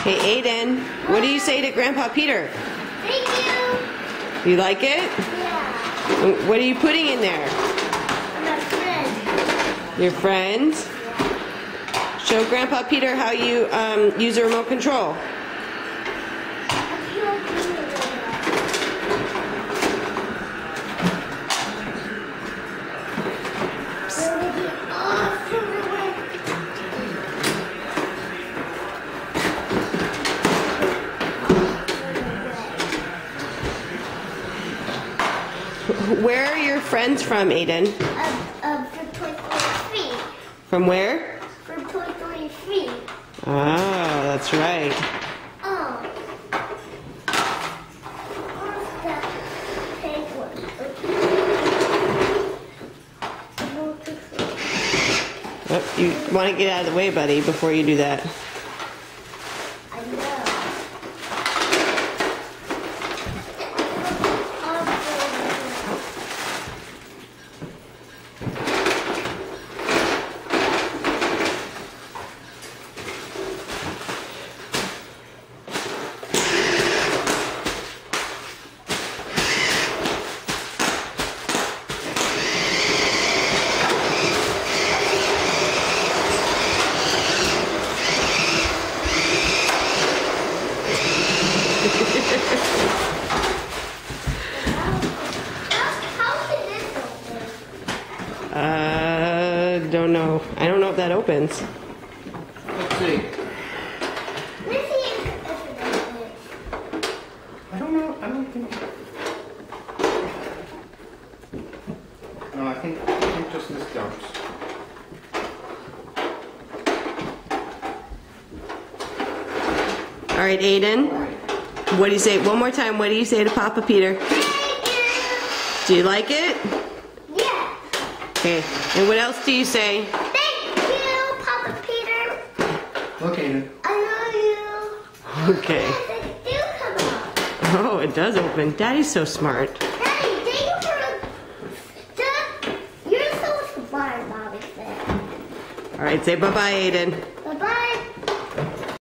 Hey, Aiden, what do you say to Grandpa Peter? Thank you. You like it? Yeah. What are you putting in there? My friend. Your friends? Show Grandpa Peter how you use a remote control. Where are your friends from, Aiden? From Toy Story 3. From where? From Toy Story 3. Oh, that's right. Oh. What's that penguin? Oh, you want to get out of the way, buddy, before you do that. I know. Don't know. I don't know if that opens. Let's see. Let's see if it opens. I don't know. I don't think. No, I think just this dumps. All right, Aiden. What do you say? One more time. What do you say to Papa Peter? Thank you. Do you like it? Yeah. Okay. And what else do you say? Thank you, Papa Peter. Look, Aiden. I love you. Okay. Yes, it do come out. Oh, it does open. Daddy's so smart. Daddy, thank you for Dad, you're so smart, Mommy said. All right, say bye-bye, Aiden.